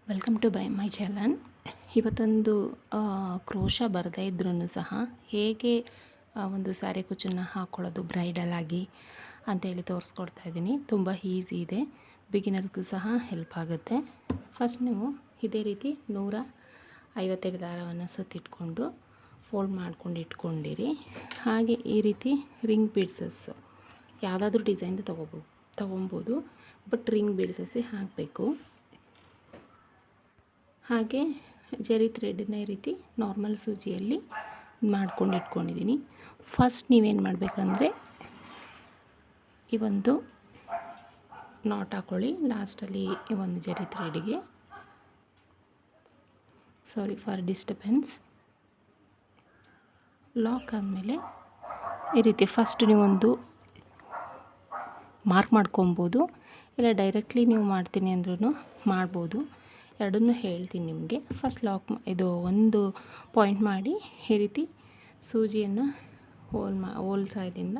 Welcome to my channel. ಇವತ್ತೊಂದು ಕ್ರೋಶ ಬರದೇ ಇದ್ರೂ ಸಹ ಹೇಗೆ ಒಂದು ಸ್ಯಾರಿ ಕುಚ್ಚನ್ನು ಹಾಕ್ಕೊಳ್ಳೋದು ಬ್ರೈಡಲ್ ಆಗಿ ಅಂತೇಳಿ ತೋರಿಸ್ಕೊಡ್ತಾ ಇದ್ದೀನಿ. ತುಂಬ ಈಸಿ ಇದೆ, ಬಿಗಿನರ್ಗೂ ಸಹ ಹೆಲ್ಪ್ ಆಗುತ್ತೆ. ಫಸ್ಟ್ ನೀವು ಇದೇ ರೀತಿ 152 ದಾರವನ್ನು ಸುತ್ತಿಟ್ಕೊಂಡು ಫೋಲ್ಡ್ ಮಾಡ್ಕೊಂಡು ಇಟ್ಕೊಂಡಿರಿ. ಹಾಗೆ ಈ ರೀತಿ ರಿಂಗ್ ಬೀಡ್ಸಸ್ ಯಾವುದಾದ್ರೂ ಡಿಸೈನ್ದು ತೊಗೊಬೋದು, ಬಟ್ ರಿಂಗ್ ಬೀಡ್ಸಸ್ಸೇ ಹಾಕಬೇಕು. ಹಾಗೆ ಜರಿ ಥ್ರೆಡನ್ನ ಈ ರೀತಿ ನಾರ್ಮಲ್ ಸೂಜಿಯಲ್ಲಿ ಮಾಡ್ಕೊಂಡು ಇಟ್ಕೊಂಡಿದ್ದೀನಿ. ಫಸ್ಟ್ ನೀವೇನು ಮಾಡಬೇಕಂದ್ರೆ ಈ ಒಂದು ನಾಟ್ ಹಾಕ್ಕೊಳ್ಳಿ. ಲಾಸ್ಟಲ್ಲಿ ಈ ಒಂದು ಜರಿ ಥ್ರೆಡ್ಗೆ, ಸಾರಿ ಫಾರ್ ಡಿಸ್ಟರ್ಬೆನ್ಸ್. ಲಾಕ್ ಆದಮೇಲೆ ಈ ರೀತಿ ಫಸ್ಟ್ ನೀವೊಂದು ಮಾರ್ಕ್ ಮಾಡ್ಕೊಬೋದು, ಇಲ್ಲ ಡೈರೆಕ್ಟ್ಲಿ ನೀವು ಮಾಡ್ತೀನಿ ಅಂದ್ರೂ ಮಾಡ್ಬೋದು. ಎರಡನ್ನೂ ಹೇಳ್ತೀನಿ ನಿಮಗೆ. ಫಸ್ಟ್ ಇದು ಒಂದು ಪಾಯಿಂಟ್ ಮಾಡಿ ಈ ರೀತಿ ಸೂಜಿಯನ್ನು ಹೋಲ್ ಸೈಡಿಂದ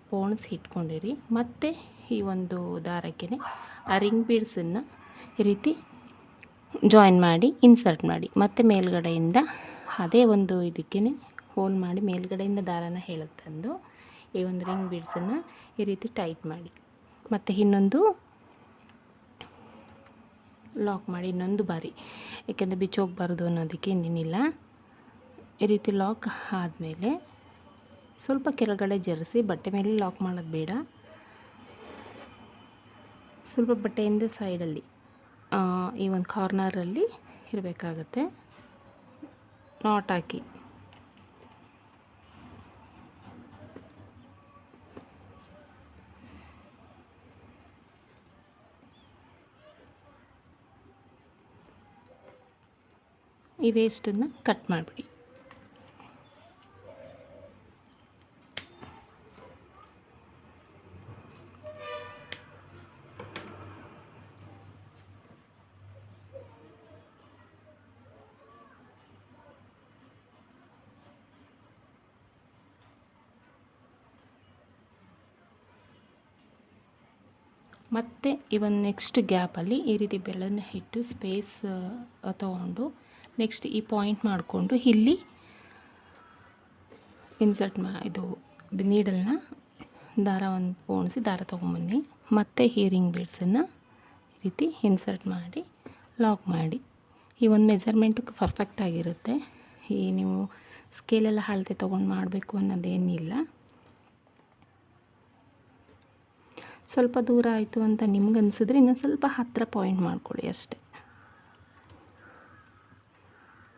ಪೋಣಿಸಿ ಇಟ್ಕೊಂಡಿರಿ. ಮತ್ತು ಈ ಒಂದು ದಾರಕ್ಕೆ ಆ ರಿಂಗ್ ಬೀಡ್ಸನ್ನು ಈ ರೀತಿ ಜಾಯಿನ್ ಮಾಡಿ ಇನ್ಸರ್ಟ್ ಮಾಡಿ, ಮತ್ತು ಮೇಲ್ಗಡೆಯಿಂದ ಅದೇ ಒಂದು ಇದಕ್ಕೆ ಹೋಲ್ ಮಾಡಿ ಮೇಲ್ಗಡೆಯಿಂದ ದಾರನ ತಂದು ಈ ಒಂದು ರಿಂಗ್ ಬೀಡ್ಸನ್ನು ಈ ರೀತಿ ಟೈಟ್ ಮಾಡಿ, ಮತ್ತು ಇನ್ನೊಂದು ಲಾಕ್ ಮಾಡಿ ಇನ್ನೊಂದು ಬಾರಿ, ಏಕೆಂದರೆ ಬಿಚ್ಚೋಗಬಾರ್ದು ಅನ್ನೋದಕ್ಕೆ ಇನ್ನೇನಿಲ್ಲ. ಈ ರೀತಿ ಲಾಕ್ ಆದಮೇಲೆ ಸ್ವಲ್ಪ ಕೆಳಗಡೆ ಜರಿಸಿ, ಬಟ್ಟೆ ಮೇಲೆ ಲಾಕ್ ಮಾಡೋದು ಬೇಡ, ಸ್ವಲ್ಪ ಬಟ್ಟೆಯಿಂದ ಸೈಡಲ್ಲಿ ಈ ಒಂದು ಕಾರ್ನರಲ್ಲಿ ಇರಬೇಕಾಗತ್ತೆ. ನಾಟ್ ಹಾಕಿ ಈ ವೇಸ್ಟನ್ನು ಕಟ್ ಮಾಡಿಬಿಡಿ. ಮತ್ತು ಇವನ್ ನೆಕ್ಸ್ಟ್ ಗ್ಯಾಪಲ್ಲಿ ಈ ರೀತಿ ಬೆರಳನ್ನು ಇಟ್ಟು ಸ್ಪೇಸ್ ತೊಗೊಂಡು ನೆಕ್ಸ್ಟ್ ಈ ಪಾಯಿಂಟ್ ಮಾಡಿಕೊಂಡು ಇಲ್ಲಿ ಇನ್ಸರ್ಟ್ ಇದು ನೀಡಲ್ನ ದಾರವನ್ನು ಪೋಣಿಸಿ ದಾರ ತೊಗೊಂಬನ್ನಿ. ಮತ್ತು ಈ ರಿಂಗ್ ಬೀಡ್ಸನ್ನು ಈ ರೀತಿ ಇನ್ಸರ್ಟ್ ಮಾಡಿ ಲಾಕ್ ಮಾಡಿ. ಈ ಒಂದು ಮೆಜರ್ಮೆಂಟು ಪರ್ಫೆಕ್ಟಾಗಿರುತ್ತೆ. ಈ ನೀವು ಸ್ಕೇಲೆಲ್ಲ ಅಳತೆ ತೊಗೊಂಡು ಮಾಡಬೇಕು ಅನ್ನೋದೇನಿಲ್ಲ. ಸ್ವಲ್ಪ ದೂರ ಆಯಿತು ಅಂತ ನಿಮ್ಗೆ ಅನಿಸಿದ್ರೆ ಇನ್ನೂ ಸ್ವಲ್ಪ ಹತ್ತಿರ ಪಾಯಿಂಟ್ ಮಾಡ್ಕೊಳ್ಳಿ ಅಷ್ಟೆ.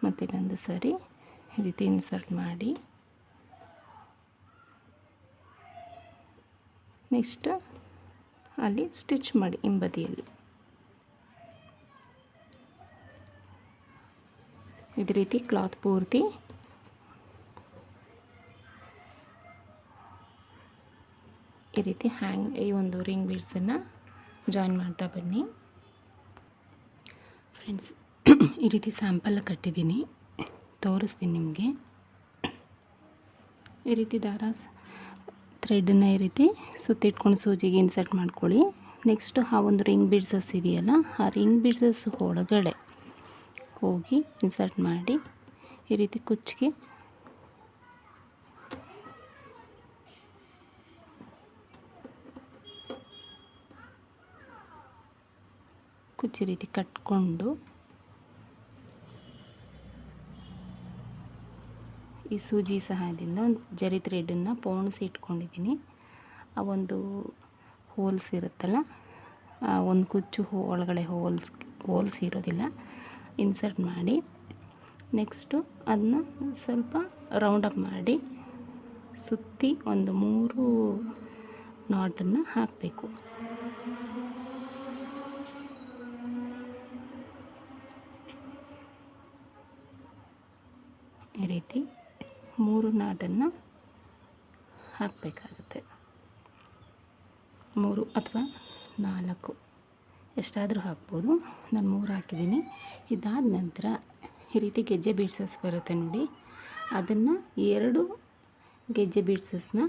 ಮತ್ತು ಇನ್ನೊಂದು ಸರಿ ಈ ರೀತಿ ಇನ್ಸರ್ಟ್ ಮಾಡಿ, ನೆಕ್ಸ್ಟ್ ಅಲ್ಲಿ ಸ್ಟಿಚ್ ಮಾಡಿ ಹಿಂಬದಿಯಲ್ಲಿ. ಇದೇ ರೀತಿ ಕ್ಲಾತ್ ಪೂರ್ತಿ ಈ ರೀತಿ ಈ ಒಂದು ರಿಂಗ್ ಬೀಡ್ಸನ್ನು ಜಾಯಿನ್ ಮಾಡ್ತಾ ಬನ್ನಿ. ಫ್ರೆಂಡ್ಸ್, ಈ ರೀತಿ ಸ್ಯಾಂಪಲ್ ಕಟ್ಟಿದ್ದೀನಿ, ತೋರಿಸ್ತೀನಿ ನಿಮಗೆ. ಈ ರೀತಿ ದಾರ ಥ್ರೆಡನ್ನು ಈ ರೀತಿ ಸುತ್ತಿಟ್ಕೊಂಡು ಸೂಜಿಗೆ ಇನ್ಸರ್ಟ್ ಮಾಡ್ಕೊಳ್ಳಿ. ನೆಕ್ಸ್ಟು ಆ ಒಂದು ರಿಂಗ್ ಬೀಡ್ಸಸ್ ಇದೆಯಲ್ಲ, ಆ ರಿಂಗ್ ಬೀಡ್ಸಸ್ ಒಳಗಡೆ ಹೋಗಿ ಇನ್ಸರ್ಟ್ ಮಾಡಿ ಈ ರೀತಿ ಕುಚ್ಚಿಗೆ ರೀತಿ ಕಟ್ಕೊಂಡು ಈ ಸೂಜಿ ಸಹಾಯದಿಂದ ಒಂದು ಜರಿ ಥ್ರೆಡನ್ನು ಪೋಣಿಸಿ ಇಟ್ಕೊಂಡಿದ್ದೀನಿ. ಆ ಒಂದು ಹೋಲ್ಸ್ ಇರುತ್ತಲ್ಲ, ಆ ಒಂದು ಕುಚ್ಚು ಒಳಗಡೆ ಹೋಲ್ಸ್ ಇರೋದಿಲ್ಲ, ಇನ್ಸರ್ಟ್ ಮಾಡಿ ನೆಕ್ಸ್ಟು ಅದನ್ನ ಸ್ವಲ್ಪ ರೌಂಡ್ ಅಪ್ ಮಾಡಿ ಸುತ್ತಿ ಒಂದು 3 ನಾಟನ್ನು ಹಾಕಬೇಕು. ಈ ರೀತಿ 3 ನಾಟನ್ನು ಹಾಕಬೇಕಾಗುತ್ತೆ. 3 ಅಥವಾ 4 ಎಷ್ಟಾದರೂ ಹಾಕ್ಬೋದು. ನಾನು 3 ಹಾಕಿದ್ದೀನಿ. ಇದಾದ ನಂತರ ಈ ರೀತಿ ಗೆಜ್ಜೆ ಬೀಡ್ಸಸ್ ಬರುತ್ತೆ ನೋಡಿ, ಅದನ್ನು 2 ಗೆಜ್ಜೆ ಬೀಡ್ಸಸ್ನ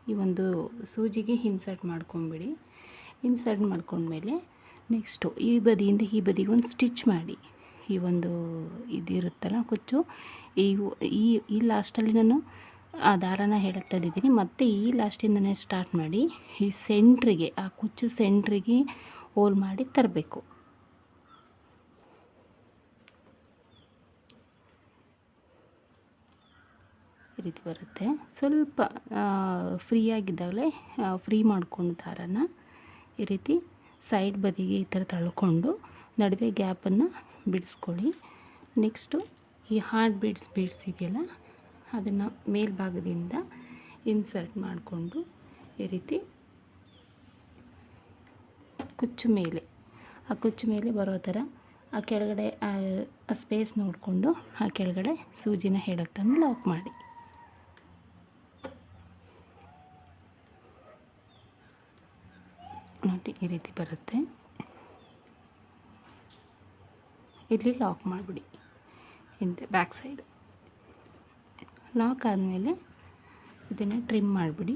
ಈ ಒಂದು ಸೂಜಿಗೆ ಇನ್ಸರ್ಟ್ ಮಾಡ್ಕೊಂಬಿಡಿ. ಇನ್ಸರ್ಟ್ ಮಾಡ್ಕೊಂಡ್ಮೇಲೆ ನೆಕ್ಸ್ಟು ಈ ಬದಿಯಿಂದ ಈ ಬದಿಗೆ ಒಂದು ಸ್ಟಿಚ್ ಮಾಡಿ. ಈ ಒಂದು ಇದಿರುತ್ತಲ್ಲ ಕುಚ್ಚು, ಈ ಈ ಈ ಲಾಸ್ಟಲ್ಲಿ ನಾನು ಆ ದಾರನ ಹೇಳುತ್ತಾ ಇದ್ದೀನಿ. ಮತ್ತು ಈ ಲಾಸ್ಟಿಂದನೇ ಸ್ಟಾರ್ಟ್ ಮಾಡಿ ಈ ಸೆಂಟ್ರಿಗೆ, ಆ ಕುಚ್ಚು ಸೆಂಟ್ರಿಗೆ ಹೋಲ್ ಮಾಡಿ ತರಬೇಕು. ಈ ರೀತಿ ಬರುತ್ತೆ. ಸ್ವಲ್ಪ ಫ್ರೀ ಆಗಿದ್ದಾಗಲೇ ಫ್ರೀ ಮಾಡ್ಕೊಂಡು ದಾರನ ಈ ರೀತಿ ಸೈಡ್ ಬದಿಗೆ ಈ ಥರ ತಳ್ಕೊಂಡು ನಡುವೆ ಗ್ಯಾಪನ್ನು ಬಿಡಿಸ್ಕೊಳ್ಳಿ. ನೆಕ್ಸ್ಟು ಈ ಹಾರ್ಟ್ ಬೀಡ್ಸ್ ಇದೆಯಲ್ಲ, ಅದನ್ನು ಮೇಲ್ಭಾಗದಿಂದ ಇನ್ಸರ್ಟ್ ಮಾಡಿಕೊಂಡು ಈ ರೀತಿ ಕುಚ್ಚು ಮೇಲೆ ಬರೋ ಥರ ಆ ಕೆಳಗಡೆ ಆ ಸ್ಪೇಸ್ ನೋಡಿಕೊಂಡು ಆ ಕೆಳಗಡೆ ಸೂಜಿನ ಹೇಳೋಕ್ಕಂದು ಲಾಕ್ ಮಾಡಿ. ನೋಡಿ ಈ ರೀತಿ ಬರುತ್ತೆ. ಇಲ್ಲಿ ಲಾಕ್ ಮಾಡಿಬಿಡಿ. ಹಿಂದೆ ಬ್ಯಾಕ್ ಸೈಡ್ ಲಾಕ್ ಆದಮೇಲೆ ಇದನ್ನು ಟ್ರಿಮ್ ಮಾಡಿಬಿಡಿ.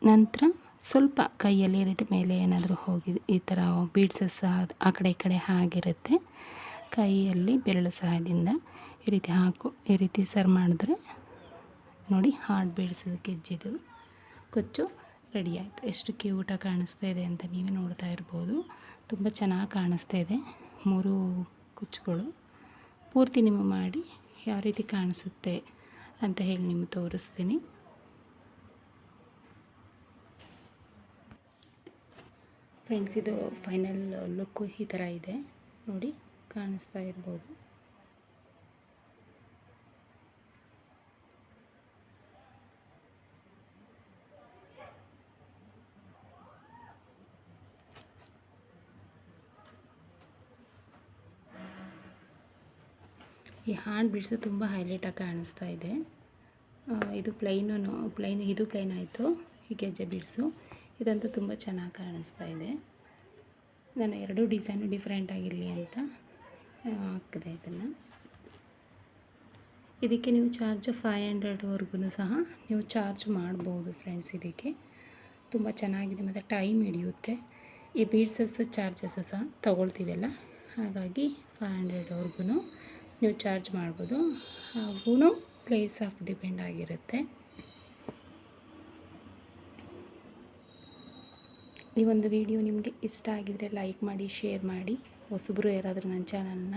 ನಂತರ ಸ್ವಲ್ಪ ಕೈಯಲ್ಲಿ ಈ ರೀತಿ ಮೇಲೆ ಏನಾದರೂ ಹೋಗಿ ಈ ಥರ ಬೀಡ್ಸಸ್ ಆ ಕಡೆ ಈ ಕಡೆ ಆಗಿರುತ್ತೆ. ಕೈಯಲ್ಲಿ ಬೆರಳು ಸಹಾಯದಿಂದ ಈ ರೀತಿ ಸರ್ ಮಾಡಿದ್ರೆ ನೋಡಿ ಹಾರ್ಟ್ ಬೀಡ್ಸ್ ಗೆಜ್ಜೆದು ಕುಚ್ಚು ರೆಡಿ ಆಯಿತು. ಎಷ್ಟು ಕ್ಯೂಟಾಗಿ ಕಾಣಿಸ್ತಾ ಇದೆ ಅಂತ ನೀವೇ ನೋಡ್ತಾ ಇರ್ಬೋದು. ತುಂಬ ಚೆನ್ನಾಗಿ ಕಾಣಿಸ್ತಾ ಇದೆ 3 ಕುಚ್ಚುಗಳು. ಪೂರ್ತಿ ನಿಮಗೆ ಮಾಡಿ ಯಾವ ರೀತಿ ಕಾಣಿಸುತ್ತೆ ಅಂತ ಹೇಳಿ ನಿಮಗೆ ತೋರಿಸ್ತೀನಿ. ಫ್ರೆಂಡ್ಸ್, ಇದು ಫೈನಲ್ ಲುಕ್ಕು ಈ ಥರ ಇದೆ ನೋಡಿ, ಕಾಣಿಸ್ತಾ ಇರ್ಬೋದು. ಈ ಹಾರ್ಟ್ ಬೀಡ್ಸು ತುಂಬ ಹೈಲೈಟಾಗಿ ಕಾಣಿಸ್ತಾ ಇದೆ. ಇದು ಪ್ಲೈನ್ ಇದು ಪ್ಲೈನ್ ಆಯಿತು. ಈ ಗೆಜ್ಜೆ ಬೀಡ್ಸು ಇದಂತೂ ತುಂಬ ಚೆನ್ನಾಗಿ ಕಾಣಿಸ್ತಾ ಇದೆ. ನಾನು 2 ಡಿಸೈನು ಡಿಫ್ರೆಂಟ್ ಆಗಿರಲಿ ಅಂತ ಹಾಕಿದೆ ಇದನ್ನು. ಇದಕ್ಕೆ ನೀವು ಚಾರ್ಜ್ 500ವರೆಗೂ ಸಹ ನೀವು ಚಾರ್ಜ್ ಮಾಡ್ಬೋದು ಫ್ರೆಂಡ್ಸ್. ಇದಕ್ಕೆ ತುಂಬ ಚೆನ್ನಾಗಿದೆ ಮತ್ತು ಟೈಮ್ ಹಿಡಿಯುತ್ತೆ. ಈ ಬೀಡ್ಸಸ್ಸು ಚಾರ್ಜಸ್ಸು ಸಹ ತೊಗೊಳ್ತೀವಲ್ಲ, ಹಾಗಾಗಿ 500ವರೆಗೂ ನೀವು ಚಾರ್ಜ್ ಮಾಡ್ಬೋದು. ಹಾಗೂ ಪ್ಲೇಸ್ ಆಫ್ ಡಿಪೆಂಡ್ ಆಗಿರುತ್ತೆ. ಈ ಒಂದು ವಿಡಿಯೋ ನಿಮಗೆ ಇಷ್ಟ ಆಗಿದರೆ ಲೈಕ್ ಮಾಡಿ, ಶೇರ್ ಮಾಡಿ. ಹೊಸಬರು ಯಾರಾದರೂ ನನ್ನ ಚಾನಲ್ನ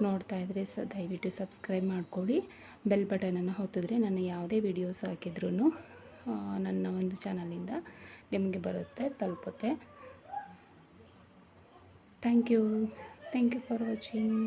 ನೋಡ್ತಾ ಇದ್ದರೆ ದಯವಿಟ್ಟು ಸಬ್ಸ್ಕ್ರೈಬ್ ಮಾಡ್ಕೊಳ್ಳಿ. ಬೆಲ್ ಬಟನನ್ನು ಒತ್ತಿದ್ರೆ ನನ್ನ ಯಾವುದೇ ವಿಡಿಯೋಸ್ ಹಾಕಿದ್ರೂ ನನ್ನ ಒಂದು ಚಾನಲಿಂದ ನಿಮಗೆ ತಲುಪುತ್ತೆ. Thank you for watching.